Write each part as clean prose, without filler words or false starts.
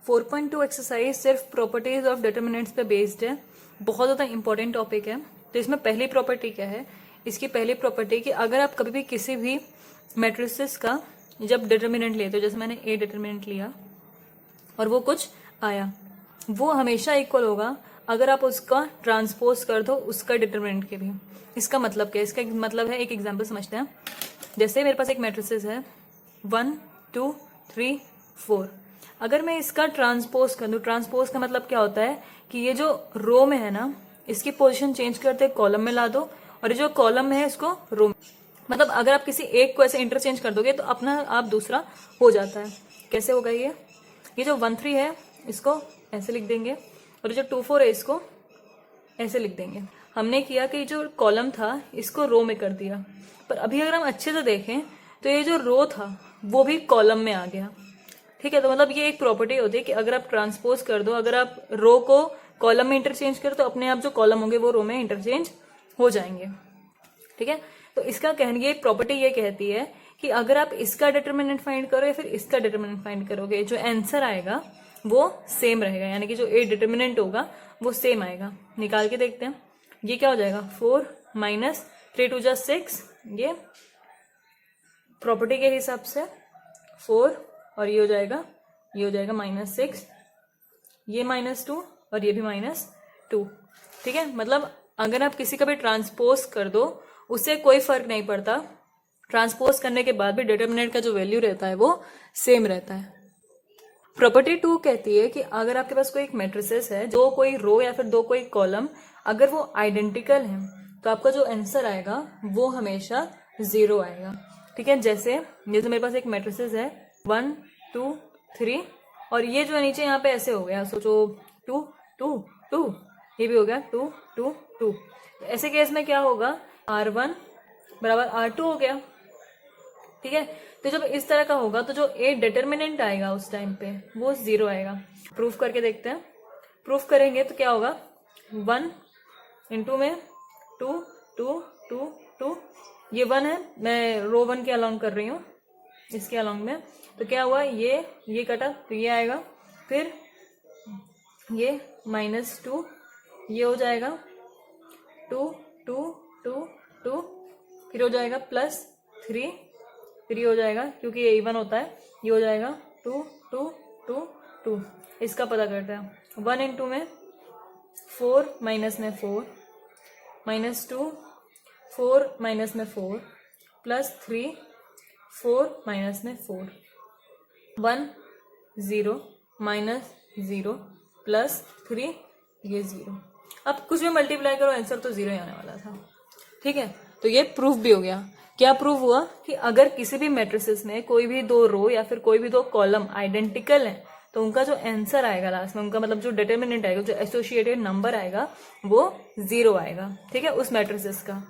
4.2 exercise सिर्फ properties of determinants पे based है, बहुत ज़्यादा इंपॉर्टेंट टॉपिक है। तो इसमें पहली प्रॉपर्टी क्या है, इसकी पहली प्रॉपर्टी कि अगर आप कभी भी किसी भी मैट्रिसेस का जब डिटर्मिनेंट लेते हो, जैसे मैंने ए डिटर्मिनेंट लिया और वो कुछ आया, वो हमेशा इक्वल होगा अगर आप उसका ट्रांसपोज कर दो उसका डिटर्मिनेंट के भी। इसका मतलब क्या है? इसका मतलब है, एक एग्जांपल समझते हैं। जैसे मेरे पास एक मैट्रिसेस है 1 2 3 4, अगर मैं इसका ट्रांसपोज कर दूं, ट्रांसपोज का मतलब क्या होता है कि ये जो रो में है ना, इसकी पोजीशन चेंज करते कॉलम में ला दो, और ये जो कॉलम में है इसको रो में, मतलब अगर आप किसी एक को ऐसे इंटरचेंज कर दोगे तो अपना आप दूसरा हो जाता है। कैसे होगा ये जो 1 3 है इसको ऐसे लिख देंगे, और जो 2 4 है इसको ऐसे लिख देंगे। हमने किया कि जो कॉलम था इसको रो में कर दिया, पर अभी अगर हम अच्छे से देखें तो ये जो रो था वो भी कॉलम में आ गया। ठीक है, तो मतलब ये एक प्रॉपर्टी होती है कि अगर आप ट्रांसपोज कर दो, अगर आप रो को कॉलम में इंटरचेंज करो तो अपने आप जो कॉलम होंगे वो रो में इंटरचेंज हो जाएंगे। ठीक है, तो इसका कहने ये प्रॉपर्टी ये कहती है कि अगर आप इसका डिटर्मिनेंट फाइंड करो या फिर इसका डिटर्मिनेंट फाइंड करोगे, जो आंसर आएगा वो सेम रहेगा, यानी कि जो ए डिटर्मिनेंट होगा वो सेम आएगा। निकाल के देखते हैं, ये क्या हो जाएगा 4 माइनस 3 2 6, ये प्रॉपर्टी के हिसाब से 4, और ये हो जाएगा -6, ये -2 और ये भी -2। ठीक है, मतलब अगर आप किसी का भी ट्रांसपोज कर दो उससे कोई फर्क नहीं पड़ता, ट्रांसपोज करने के बाद भी डिटर्मिनेंट का जो वैल्यू रहता है वो सेम रहता है। प्रॉपर्टी 2 कहती है कि अगर आपके पास कोई एक मैट्रिसेस है, जो कोई रो या फिर दो कोई कॉलम, अगर वो आइडेंटिकल है तो आपका जो आंसर आएगा वो हमेशा 0 आएगा। ठीक है, जैसे मेरे पास एक मैट्रिसेस है 1 2 3, और ये जो नीचे यहाँ पे ऐसे हो गया, सोचो 2 2 2, ये भी हो गया 2 2 2। ऐसे केस में क्या होगा, R1 बराबर R2 हो गया। ठीक है, तो जब इस तरह का होगा तो जो ए डिटर्मिनेंट आएगा उस टाइम पे वो 0 आएगा। प्रूफ करके देखते हैं। प्रूफ करेंगे तो क्या होगा, 1 इंटू में 2 2 2 2, ये 1 है, मैं रो 1 के अलॉन्ग कर रही हूँ, इसके अलॉन्ग में, तो क्या हुआ, ये कटा तो ये आएगा, फिर ये -2, ये हो जाएगा 2 2 2 2, फिर हो जाएगा +3, फिर ये हो जाएगा, क्योंकि ये इवन होता है, ये हो जाएगा 2 2 2 2। इसका पता करते हैं, 1 इंटू में 4 माइनस में 4, -2 4 माइनस में 4, +3 4 माइनस में 4, 1 0 -0 +3, ये 0। अब कुछ भी मल्टीप्लाई करो आंसर तो 0 ही आने वाला था। ठीक है, तो ये प्रूफ भी हो गया। क्या प्रूफ हुआ कि अगर किसी भी मैट्रिसेस में कोई भी दो रो या फिर कोई भी दो कॉलम आइडेंटिकल है तो उनका जो आंसर आएगा लास्ट में, उनका मतलब जो डिटर्मिनेंट आएगा, जो एसोसिएटेड नंबर आएगा वो 0 आएगा। ठीक है, उस मैट्रिसेस का।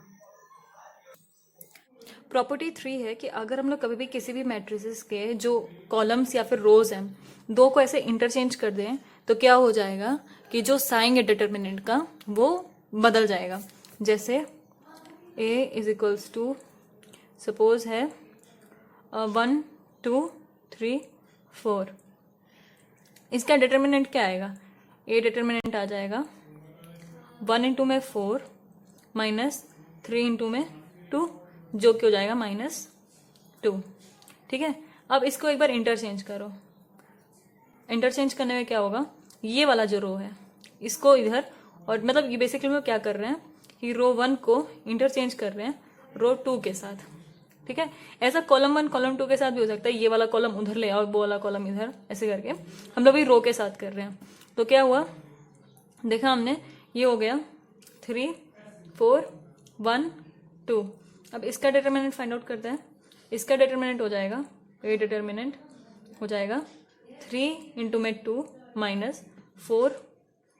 प्रॉपर्टी 3 है कि अगर हम लोग कभी भी किसी भी मैट्रिसेस के जो कॉलम्स या फिर रोज हैं, दो को ऐसे इंटरचेंज कर दें तो क्या हो जाएगा कि जो साइन है डिटर्मिनेंट का वो बदल जाएगा। जैसे a is equals to, suppose है 1 2 3 4, इसका डिटर्मिनेंट क्या आएगा, a डिटर्मिनेंट आ जाएगा 1 इंटू में 4 -3 इंटू में 2, जो कि हो जाएगा -2। ठीक है, अब इसको एक बार इंटरचेंज करो। इंटरचेंज करने में क्या होगा, ये वाला जो रो है इसको इधर, और मतलब ये बेसिकली हम क्या कर रहे हैं कि रो 1 को इंटरचेंज कर रहे हैं रो 2 के साथ। ठीक है, ऐसा कॉलम 1 कॉलम 2 के साथ भी हो सकता है, ये वाला कॉलम उधर ले आओ, वो वाला कॉलम इधर, ऐसे करके हम लोग भी रो के साथ कर रहे हैं। तो क्या हुआ, देखा हमने, ये हो गया 3 4 1 2। अब इसका डिटर्मिनेंट फाइंड आउट करते हैं। इसका डिटर्मिनेंट हो जाएगा, ए डिटर्मिनेंट हो जाएगा 3 इंटू में 2 -4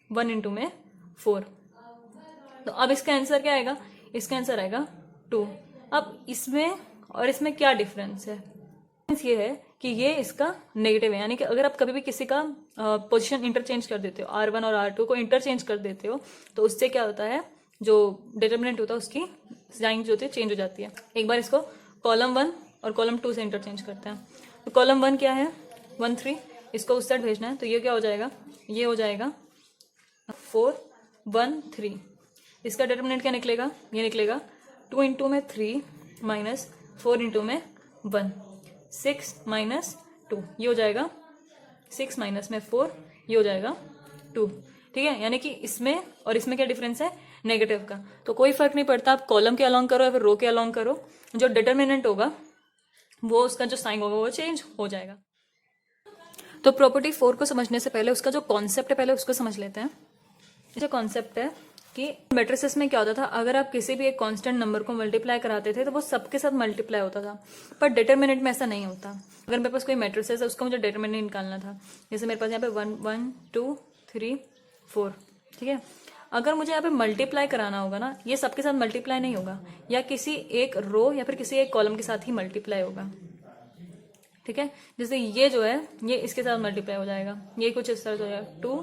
1 इंटू में 4। तो अब इसका आंसर क्या आएगा, इसका आंसर आएगा 2। अब इसमें और इसमें क्या डिफरेंस है, ये है कि ये इसका नेगेटिव है, यानी कि अगर आप कभी भी किसी का पोजीशन इंटरचेंज कर देते हो, R1 और R2 को इंटरचेंज कर देते हो, तो उससे क्या होता है, जो डिटर्मिनेंट होता है उसकी साइन जो होती है चेंज हो जाती है। एक बार इसको कॉलम 1 और कॉलम 2 से इंटरचेंज करते हैं। तो कॉलम 1 क्या है 1 3, इसको उस साइड भेजना है, तो ये क्या हो जाएगा, ये हो जाएगा 4 1 3। इसका डिटरमिनेंट क्या निकलेगा, ये निकलेगा 2 इंटू में 3 माइनस 4 इंटू में 1, 6 माइनस 2, ये हो जाएगा 6 माइनस में 4, ये हो जाएगा 2। ठीक है, यानी कि इसमें और इसमें क्या डिफरेंस है, नेगेटिव का। तो कोई फर्क नहीं पड़ता आप कॉलम के अलॉन्ग करो या फिर रो के अलॉन्ग करो, जो डिटरमिनेंट होगा वो उसका जो साइन होगा वो चेंज हो जाएगा। तो प्रॉपर्टी 4 को समझने से पहले उसका जो कॉन्सेप्ट है पहले उसको समझ लेते हैं। जो कॉन्सेप्ट है कि मैट्रिसेस में क्या होता था, अगर आप किसी भी एक कांस्टेंट नंबर को मल्टीप्लाई कराते थे तो वो सबके साथ मल्टीप्लाई होता था, पर डिटरमिनेंट में ऐसा नहीं होता। अगर मेरे पास कोई मैट्रिसेस है उसका मुझे डिटरमिनेंट निकालना था, जैसे मेरे पास यहाँ पे 1 1 2 3 4, ठीक है। अगर मुझे यहाँ पे मल्टीप्लाई कराना होगा ना, ये सबके साथ मल्टीप्लाई नहीं होगा, या किसी एक रो या फिर किसी एक कॉलम के साथ ही मल्टीप्लाई होगा। ठीक है, जैसे ये जो है ये इसके साथ मल्टीप्लाई हो जाएगा, ये कुछ इस तरह से हो जाएगा 2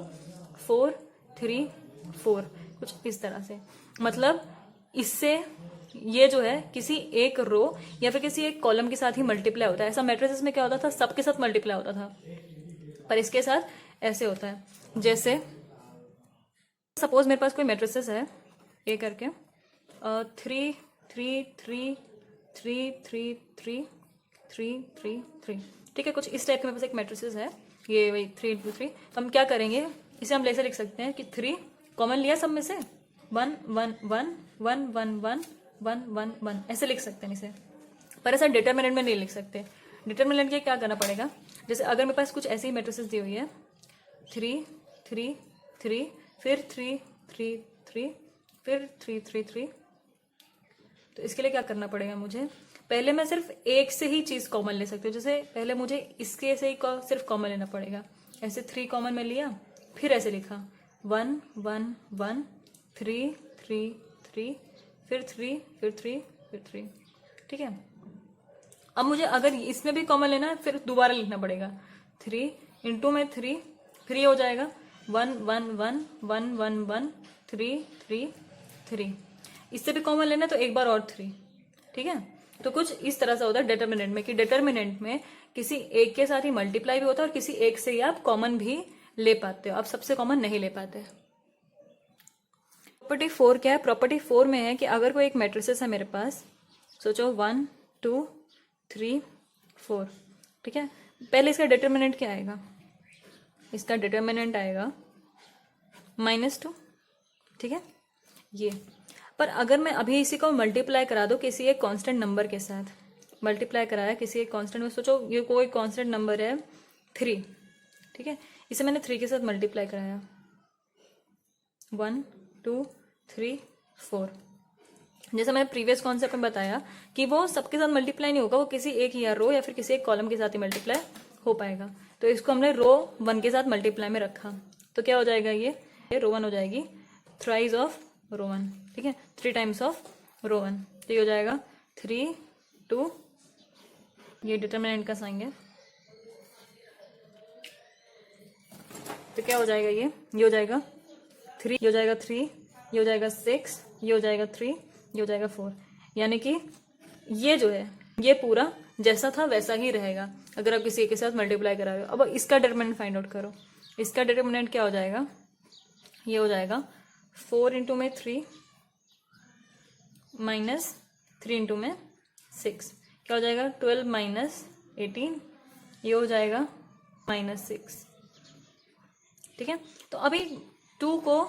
4 3 4, कुछ इस तरह से। मतलब इससे ये जो है किसी एक रो या फिर किसी एक कॉलम के साथ ही मल्टीप्लाई होता है। ऐसा मैट्रिसेस में क्या होता था, सबके साथ मल्टीप्लाई होता था, पर इसके साथ ऐसे होता है। जैसे सपोज मेरे पास कोई मैट्रिसेस है ए करके 3 3 3 3 3 3 3 3 3, ठीक है, कुछ इस टाइप के मेरे पास एक मैट्रिसेस है, ये वही 3 इंटू 3। तो हम क्या करेंगे, इसे हम ऐसे लिख सकते हैं कि 3 कॉमन लिया सब में से, 1 1 1 1 1 1 1 1 1, ऐसे लिख सकते हैं इसे, पर ऐसा डिटरमिनेंट में नहीं लिख सकते। डिटरमिनेंट के क्या करना पड़ेगा, जैसे अगर मेरे पास कुछ ऐसी मैट्रिसेस दी हुई है 3 3 3 फिर 3 3 3 फिर 3 3 3, तो इसके लिए क्या करना पड़ेगा मुझे, पहले मैं सिर्फ एक से ही चीज कॉमन ले सकती हूँ। जैसे पहले मुझे इसके से ही सिर्फ कॉमन लेना पड़ेगा, ऐसे 3 कॉमन में लिया, फिर ऐसे लिखा 1 1 1 3 3 3 फिर 3 फिर 3 फिर 3, ठीक है। अब मुझे अगर इसमें भी कॉमन लेना है फिर दोबारा लिखना पड़ेगा 3 इंटू में 3, फिर ये हो जाएगा 1 1 1 1 1 1 3 3 3। इससे भी कॉमन लेना है तो एक बार और 3, ठीक है। तो कुछ इस तरह से होता है डिटरमिनेंट में, कि डिटरमिनेंट में किसी एक के साथ ही मल्टीप्लाई भी होता है और किसी एक से ही आप कॉमन भी ले पाते हो, आप सबसे कॉमन नहीं ले पाते। प्रॉपर्टी 4 क्या है, प्रॉपर्टी 4 में है कि अगर कोई एक मैट्रिसेस है मेरे पास, सोचो 1 2 3 4, ठीक है। पहले इसका डिटरमिनेंट क्या आएगा, इसका डिटरमिनेंट आएगा -2, ठीक है ये। पर अगर मैं अभी इसी को मल्टीप्लाई करा दूं किसी एक कांस्टेंट नंबर के साथ, मल्टीप्लाई कराया किसी एक कांस्टेंट में, सोचो ये कोई कांस्टेंट नंबर है 3, ठीक है, इसे मैंने 3 के साथ मल्टीप्लाई कराया 1 2 3 4। जैसे मैंने प्रीवियस कॉन्सेप्ट में बताया कि वो सबके साथ मल्टीप्लाई नहीं होगा, वो किसी एक या रो या फिर किसी एक कॉलम के साथ ही मल्टीप्लाई हो पाएगा। तो इसको हमने रो 1 के साथ मल्टीप्लाई में रखा, तो क्या हो जाएगा, ये रो 1 हो जाएगी, थ्राइज ऑफ रो 1, ठीक है, 3 टाइम्स ऑफ रो 1। तो ये हो जाएगा 3 2, ये डिटरमिनेंट का साइन है, तो क्या हो जाएगा, ये हो जाएगा 3, ये हो जाएगा 3, ये हो जाएगा 6, ये हो जाएगा 3, ये हो जाएगा 4। यानी कि ये जो है ये पूरा जैसा था वैसा ही रहेगा अगर आप किसी एक के साथ मल्टीप्लाई करा रहे हो। अब इसका डिटरमिनेंट फाइंड आउट करो, इसका डिटरमिनेंट क्या हो जाएगा, ये हो जाएगा 4 इंटू में 3 माइनस 3 इंटू में 6, क्या हो जाएगा 12 माइनस 18, ये हो जाएगा -6, ठीक है। तो अभी 2 को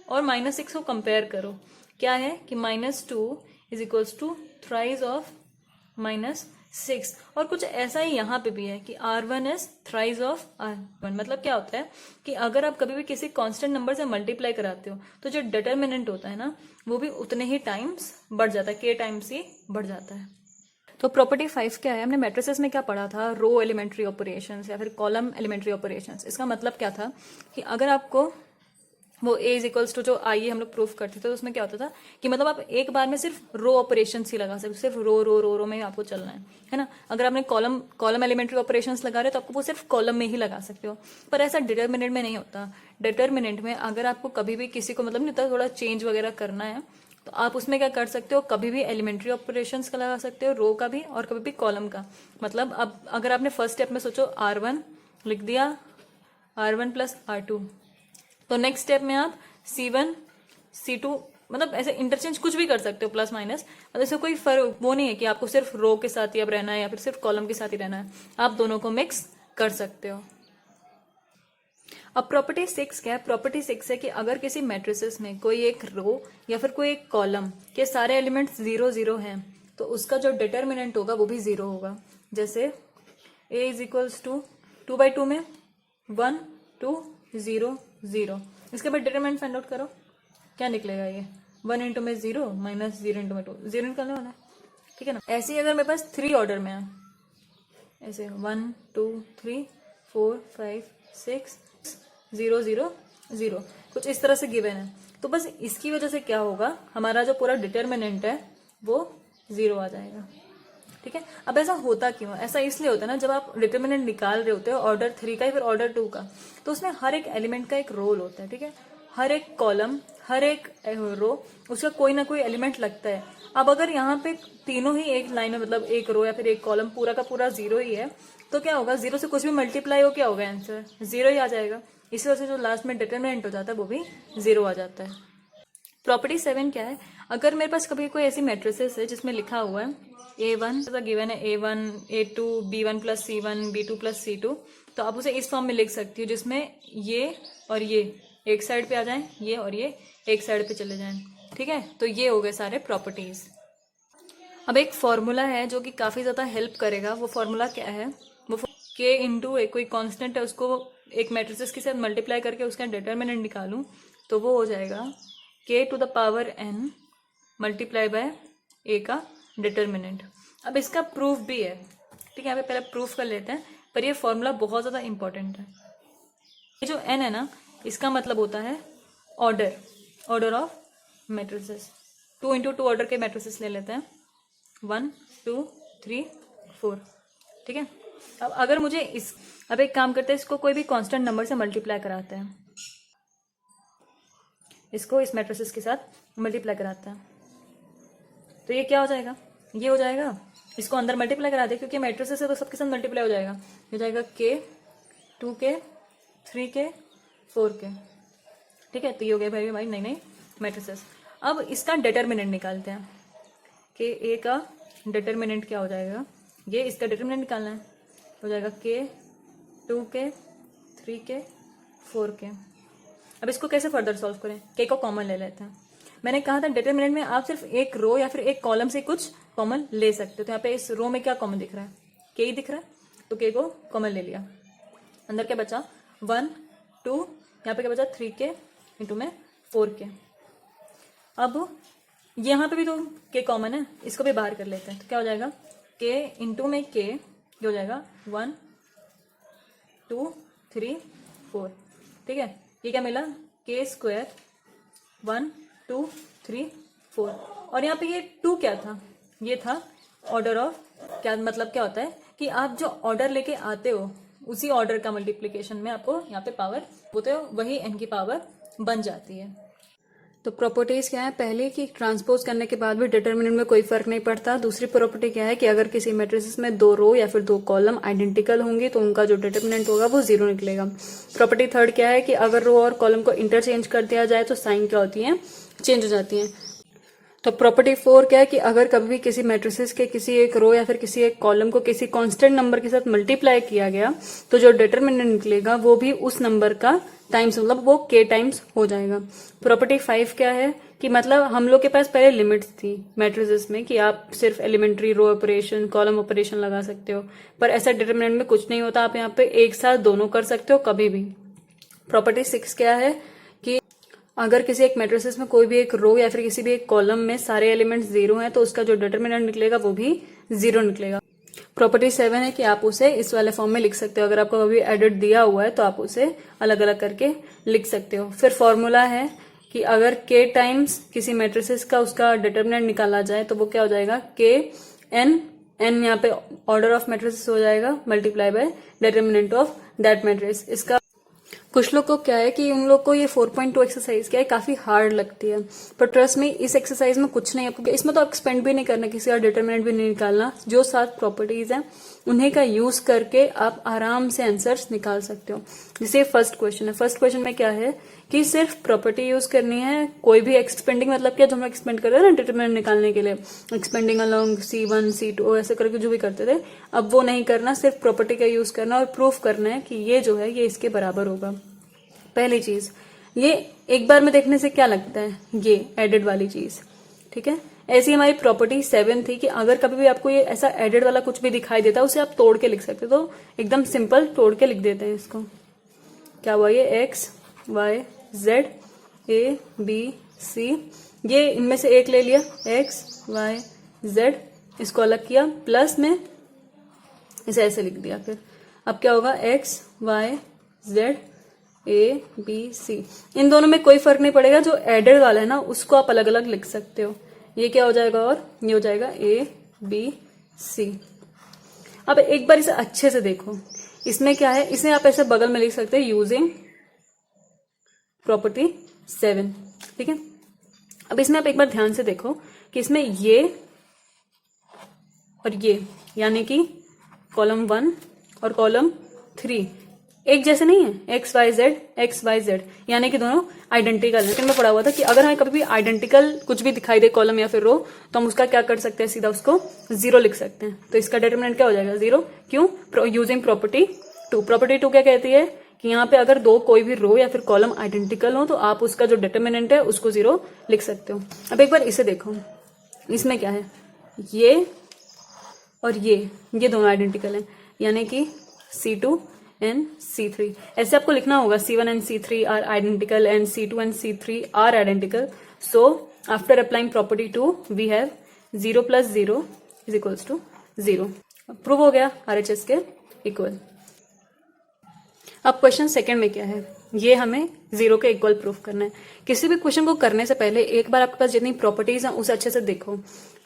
और -6 को कंपेयर करो, क्या है कि -2 is equals to thrice of -6, और कुछ ऐसा ही यहाँ पे भी है कि R1 is thrice of R1। मतलब क्या होता है कि अगर आप कभी भी किसी कांस्टेंट नंबर से मल्टीप्लाई कराते हो तो जो डिटरमिनेंट होता है ना वो भी उतने ही टाइम्स बढ़ जाता है, k टाइम्स ही बढ़ जाता है। तो प्रॉपर्टी 5 क्या है, हमने मैट्रिसेस में क्या पढ़ा था, रो एलिमेंट्री ऑपरेशंस या फिर कॉलम एलिमेंट्री ऑपरेशंस। इसका मतलब क्या था कि अगर आपको वो A इज इक्वल्स टू जो आई हम लोग प्रूफ करते थे तो उसमें क्या होता था कि मतलब आप एक बार में सिर्फ रो ऑपरेशंस ही लगा सकते हो, सिर्फ रो में आपको चलना है ना। अगर आपने कॉलम एलिमेंट्री ऑपरेशंस लगा रहे तो आपको वो सिर्फ कॉलम में ही लगा सकते हो, पर ऐसा डिटरमिनेंट में नहीं होता। डिटरमिनेंट में अगर आपको कभी भी किसी को मतलब नहीं होता थोड़ा चेंज वगैरह करना है तो आप उसमें क्या कर सकते हो, कभी भी एलिमेंट्री ऑपरेशंस का लगा सकते हो, रो का भी और कभी भी कॉलम का। मतलब अब अगर आपने फर्स्ट स्टेप में सोचो R1 लिख दिया R1 प्लस R2। तो नेक्स्ट स्टेप में आप C1 C2 मतलब ऐसे इंटरचेंज कुछ भी कर सकते हो, प्लस माइनस, मतलब इससे कोई फर्क वो नहीं है कि आपको सिर्फ रो के साथ ही अब रहना है या फिर सिर्फ कॉलम के साथ ही रहना है, आप दोनों को मिक्स कर सकते हो। अब प्रॉपर्टी 6 क्या है? प्रॉपर्टी 6 है कि अगर किसी मैट्रिसेस में कोई एक रो या फिर कोई एक कॉलम के सारे एलिमेंट्स 0 0 हैं तो उसका जो डिटर्मिनेंट होगा वो भी 0 होगा। जैसे A इज इक्वल्स टू 2/2 में 1 2 0 0। इसके बाद डिटरमिनेंट फाइंड आउट करो, क्या निकलेगा? ये 1 इंटू में 0 माइनस 0 इंटू में 2, 0 निकालने वाला है, ठीक है ना। ऐसे ही अगर मेरे पास 3 ऑर्डर में है, ऐसे 1 2 3 4 5 6 0 0 0 कुछ इस तरह से गिवन है, तो बस इसकी वजह से क्या होगा, हमारा जो पूरा डिटर्मिनेंट है वो 0 आ जाएगा, ठीक है। अब ऐसा होता क्यों? ऐसा इसलिए होता है ना, जब आप डिटर्मिनेंट निकाल रहे होते हो ऑर्डर 3 का या फिर ऑर्डर 2 का, तो उसमें हर एक एलिमेंट का एक रोल होता है, ठीक है। हर एक कॉलम, हर एक रो, उसका कोई ना कोई एलिमेंट लगता है। अब अगर यहाँ पे तीनों ही एक लाइन में, मतलब एक रो या फिर एक कॉलम पूरा का पूरा 0 ही है, तो क्या होगा, 0 से कुछ भी मल्टीप्लाई हो क्या होगा, आंसर 0 ही आ जाएगा। इसी वजह से जो लास्ट में डिटर्मिनेंट हो जाता है वो भी 0 आ जाता है। प्रॉपर्टी 7 क्या है? अगर मेरे पास कभी कोई ऐसी मैट्रिसेस है जिसमें लिखा हुआ है A1 गिवन है A1 A2 B1 plus C1 B2 plus C2, तो आप उसे इस फॉर्म में लिख सकती हो जिसमें ये और ये एक साइड पे आ जाएं, ये और ये एक साइड पे चले जाएं, ठीक है। तो ये हो गए सारे प्रॉपर्टीज। अब एक फॉर्मूला है जो कि काफी ज्यादा हेल्प करेगा। वो फॉर्मूला क्या है? वो K इंटू कोई कांस्टेंट है, उसको एक मैट्रिसेस के साथ मल्टीप्लाई करके उसका डिटर्मिनेंट निकालूं तो वो हो जाएगा K to the power n multiply by A का डिटर्मिनेंट। अब इसका प्रूफ भी है, ठीक है, यहाँ पे पहले प्रूफ कर लेते हैं, पर ये फॉर्मूला बहुत ज्यादा इंपॉर्टेंट है। ये जो n है ना, इसका मतलब होता है order of matrices. 2 into 2 order के मैट्रिसेस ले लेते हैं, 1 2 3 4, ठीक है। अब अगर मुझे अब एक काम करते हैं, इसको कोई भी कांस्टेंट नंबर से मल्टीप्लाई कराते हैं, इसको इस मैट्रिसेस के साथ मल्टीप्लाई कराते हैं, तो ये क्या हो जाएगा, ये हो जाएगा, इसको अंदर मल्टीप्लाई करा दे क्योंकि मैट्रिसेस है तो सबके साथ मल्टीप्लाई हो जाएगा। ये हो जाएगा K 2K 3K 4K, ठीक है। तो ये हो गया भाई हमारी नई नई मैट्रिसेस। अब इसका डिटर्मिनेंट निकालते हैं कि A का डिटर्मिनेंट क्या हो जाएगा, ये इसका डिटर्मिनेंट निकालना है, हो जाएगा K 2K 3K 4K। अब इसको कैसे फर्दर सॉल्व करें? K को कॉमन ले लेते हैं। मैंने कहा था डिटर्मिनेंट में आप सिर्फ एक रो या फिर एक कॉलम से कुछ कॉमन ले सकते हो, तो यहाँ पे इस रो में क्या कॉमन दिख रहा है, K ही दिख रहा है, तो K को कॉमन ले लिया। अंदर क्या बचा 1 2, यहाँ पे क्या बचा 3K इंटू में 4K। अब यहाँ पे भी तो K कॉमन है, इसको भी बाहर कर लेते हैं, तो क्या हो जाएगा K इंटू में K, ये हो जाएगा 1 2 3 4, ठीक है। ये क्या मिला K स्क्वायर 1 2 3 4, और यहाँ पे ये 2 क्या था, ये था ऑर्डर ऑफ, क्या मतलब क्या होता है कि आप जो ऑर्डर लेके आते हो उसी ऑर्डर का मल्टीप्लिकेशन में आपको यहाँ पे पावर होते हो, वही n की पावर बन जाती है। तो प्रॉपर्टीज क्या है? पहले कि ट्रांसपोज करने के बाद भी डिटर्मिनेंट में कोई फर्क नहीं पड़ता। दूसरी प्रॉपर्टी क्या है कि अगर किसी मैट्रिसेस में 2 रो या फिर 2 कॉलम आइडेंटिकल होंगे तो उनका जो डिटर्मिनेंट होगा वो 0 निकलेगा। प्रॉपर्टी थर्ड क्या है कि अगर रो और कॉलम को इंटरचेंज कर दिया जाए तो साइन क्या होती है, चेंज हो जाती है। तो प्रॉपर्टी 4 क्या है कि अगर कभी भी किसी मैट्रिसेस के किसी एक रो या फिर किसी एक कॉलम को किसी कांस्टेंट नंबर के साथ मल्टीप्लाई किया गया तो जो डिटर्मिनेंट निकलेगा वो भी उस नंबर का टाइम्स, मतलब वो K टाइम्स हो जाएगा। प्रॉपर्टी 5 क्या है कि मतलब हम लोग के पास पहले लिमिट्स थी मैट्रिसेस में कि आप सिर्फ elementary row operation column operation लगा सकते हो, पर ऐसा डिटर्मिनेंट में कुछ नहीं होता, आप यहाँ पे एक साथ दोनों कर सकते हो कभी भी। प्रॉपर्टी 6 क्या है कि अगर किसी एक मैट्रिसेस में कोई भी एक रो या फिर किसी भी एक कॉलम में सारे एलिमेंट्स 0 हैं तो उसका जो डिटर्मिनेंट निकलेगा वो भी 0 निकलेगा। प्रॉपर्टी 7 है कि आप उसे इस वाले फॉर्म में लिख सकते हो, अगर आपको कभी एडिट दिया हुआ है तो आप उसे अलग अलग करके लिख सकते हो। फिर फॉर्मूला है कि अगर K टाइम्स किसी मैट्रिसेस का उसका डिटर्मिनेंट निकाला जाए तो वो क्या हो जाएगा K n यहाँ पे ऑर्डर ऑफ मैट्रिसेस हो जाएगा multiply by determinant of that matrix. इसका कुछ लोग को क्या है कि उन लोग को ये 4.2 एक्सरसाइज क्या है काफी हार्ड लगती है, पर ट्रस्ट में इस एक्सरसाइज में कुछ नहीं, आपको इसमें तो आप एक्सपेंड भी नहीं करना, किसी का डिटरमिनेंट भी नहीं निकालना। जो 7 प्रॉपर्टीज हैं उन्हीं का यूज करके आप आराम से आंसर्स निकाल सकते हो। जैसे फर्स्ट क्वेश्चन है, फर्स्ट क्वेश्चन में क्या है कि सिर्फ प्रॉपर्टी यूज करनी है, कोई भी एक्सपेंडिंग मतलब क्या जो हम एक्सपेंड कर रहे हैं ना डिटरमिनेंट निकालने के लिए, एक्सपेंडिंग अलोंग C1 C2 ऐसे करके जो भी करते थे, अब वो नहीं करना, सिर्फ प्रॉपर्टी का यूज करना और प्रूफ करना है कि ये जो है ये इसके बराबर होगा। पहली चीज, ये एक बार में देखने से क्या लगता है, ये एडेड वाली चीज, ठीक है। ऐसी हमारी प्रॉपर्टी 7 थी कि अगर कभी भी आपको ये ऐसा एडेड वाला कुछ भी दिखाई देता है उसे आप तोड़ के लिख सकते हो, तो एकदम सिंपल तोड़ के लिख देते हैं इसको। क्या हुआ, ये X Y Z A B C, ये इनमें से एक ले लिया X Y Z, इसको अलग किया, प्लस में इसे ऐसे लिख दिया। फिर अब क्या होगा, X Y Z A B C, इन दोनों में कोई फर्क नहीं पड़ेगा, जो एडेड वाला है ना उसको आप अलग अलग लिख सकते हो। ये क्या हो जाएगा, और ये हो जाएगा A B C। अब एक बार इसे अच्छे से देखो, इसमें क्या है, इसे आप ऐसे बगल में लिख सकते हैं यूजिंग प्रॉपर्टी 7, ठीक है। अब इसमें आप एक बार ध्यान से देखो कि इसमें ये और ये यानी कि कॉलम 1 और कॉलम 3 एक जैसे नहीं है, एक्स वाई जेड यानी कि दोनों आइडेंटिकल है। लेकिन मैं पढ़ा हुआ था कि अगर हमें कभी भी आइडेंटिकल कुछ भी दिखाई दे कॉलम या फिर रो, तो हम उसका क्या कर सकते हैं, सीधा उसको 0 लिख सकते हैं। तो इसका डिटरमिनेंट क्या हो जाएगा, 0। क्यों, यूजिंग प्रॉपर्टी 2। प्रॉपर्टी 2 क्या कहती है कि यहाँ पे अगर दो कोई भी रो या फिर कॉलम आइडेंटिकल हो तो आप उसका जो डिटरमिनेंट है उसको 0 लिख सकते हो। अब एक बार इसे देखो, इसमें क्या है, ये और ये दोनों आइडेंटिकल हैं, यानी कि C2 and C3। ऐसे आपको लिखना होगा, C1 and C3 are identical and C2 and C3 are identical. So after applying property 2 we have 0 plus 0 is equals to 0। Prove हो गया RHS के इक्वल। अब क्वेश्चन सेकंड में क्या है, ये हमें 0 के इक्वल प्रूफ करना है। किसी भी क्वेश्चन को करने से पहले एक बार आपके पास जितनी प्रॉपर्टीज हैं उसे अच्छे से देखो।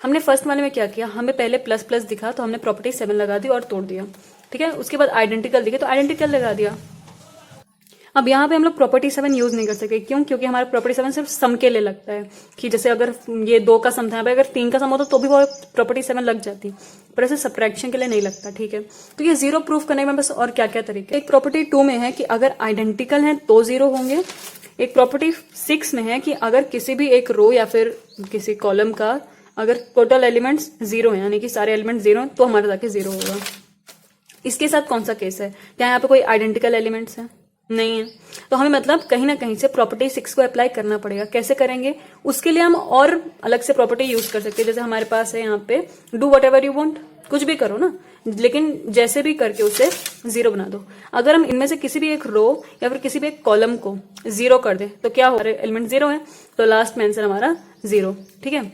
हमने फर्स्ट वाले में क्या किया, हमें पहले प्लस प्लस दिखा तो हमने प्रॉपर्टी 7 लगा दी और तोड़ दिया, ठीक है। उसके बाद आइडेंटिकल दिखे तो आइडेंटिकल लगा दिया। अब यहाँ पे हम लोग प्रॉपर्टी 7 यूज नहीं कर सकते, क्यों, क्योंकि हमारा प्रॉपर्टी 7 सिर्फ सम के लिए लगता है, कि जैसे अगर ये 2 का सम था, अगर 3 का सम होता तो भी वो प्रॉपर्टी 7 लग जाती, पर ऐसे सब्ट्रैक्शन के लिए नहीं लगता, ठीक है। तो ये 0 प्रूफ करने में बस और क्या क्या तरीके। एक प्रॉपर्टी 2 में है कि अगर आइडेंटिकल है तो 0 होंगे। एक प्रॉपर्टी 6 में है कि अगर किसी भी एक रो या फिर किसी कॉलम का अगर टोटल एलिमेंट्स 0 है, यानी कि सारे एलिमेंट 0 है, तो हमारा जाके 0 होगा। इसके साथ कौन सा केस है, क्या यहाँ पे कोई आइडेंटिकल एलिमेंट्स है, नहीं है, तो हमें मतलब कहीं ना कहीं से प्रॉपर्टी 6 को अप्लाई करना पड़ेगा। कैसे करेंगे, उसके लिए हम और अलग से प्रॉपर्टी यूज कर सकते हैं। जैसे हमारे पास है यहाँ पे do what ever you want, कुछ भी करो ना, लेकिन जैसे भी करके उसे 0 बना दो। अगर हम इनमें से किसी भी एक रो या फिर किसी भी एक कॉलम को 0 कर दे तो क्या हो, एलिमेंट 0 है, तो लास्ट में आंसर हमारा 0, ठीक है।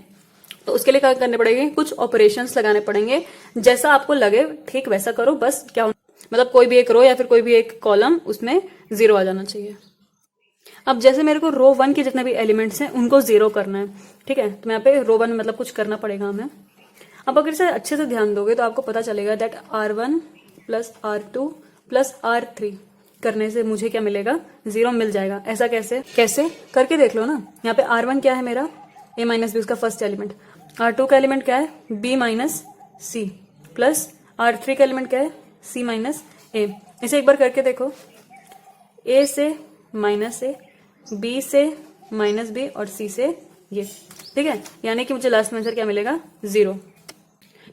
तो उसके लिए क्या करने पड़ेंगे, कुछ ऑपरेशंस लगाने पड़ेंगे, जैसा आपको लगे ठीक वैसा करो, बस क्या मतलब कोई भी एक रो या फिर कोई भी एक कॉलम उसमें 0 आ जाना चाहिए। अब जैसे मेरे को रो 1 के जितने भी एलिमेंट्स हैं उनको 0 करना है, ठीक है, तो यहाँ पे रो 1 में मतलब कुछ करना पड़ेगा हमें। अब अगर इसे अच्छे से ध्यान दोगे तो आपको पता चलेगा that R1 plus R2 plus R3 करने से मुझे क्या मिलेगा, 0 मिल जाएगा। ऐसा कैसे करके देख लो ना। यहाँ पे R1 क्या है मेरा, A माइनस बी, उसका फर्स्ट एलिमेंट। R2 का एलिमेंट क्या है, B माइनस सी, प्लस R3 का एलिमेंट क्या है, C माइनस ए। इसे एक बार करके देखो, A से माइनस ए, B से माइनस बी और C से ये, ठीक है, यानी कि मुझे लास्ट में आंसर क्या मिलेगा, 0,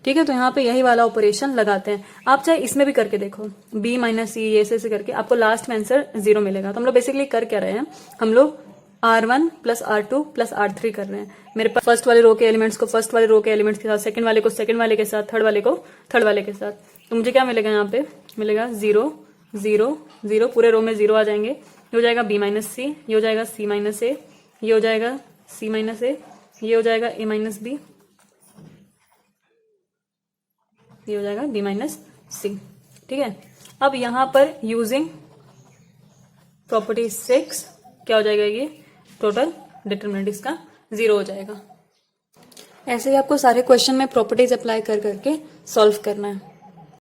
ठीक है। तो यहाँ पे यही वाला ऑपरेशन लगाते हैं। आप चाहे इसमें भी करके देखो, B माइनस सी ये से करके आपको लास्ट में आंसर 0 मिलेगा। तो हम लोग बेसिकली कर क्या रहे हैं, हम लोग R1 plus R2 plus R3 कर रहे हैं। मेरे पास फर्स्ट वाले रो के एलिमेंट्स को फर्स्ट वाले रो के एलिमेंट्स के साथ, सेकंड वाले को सेकंड वाले के साथ, थर्ड वाले को थर्ड वाले के साथ। तो मुझे क्या मिलेगा, यहाँ पे मिलेगा 0 0 0, पूरे रो में 0 आ जाएंगे। ये हो जाएगा B माइनस सी, ये हो जाएगा C माइनस ए, ये हो जाएगा C माइनस ए, ये हो जाएगा A माइनस बी, ये हो जाएगा B माइनस सी, ठीक है। अब यहाँ पर यूजिंग प्रॉपर्टी 6 क्या हो जाएगा, ये टोटल डिटरमिनेंट इसका 0 हो जाएगा। ऐसे ही आपको सारे क्वेश्चन में प्रॉपर्टीज अप्लाई कर करके सॉल्व करना है।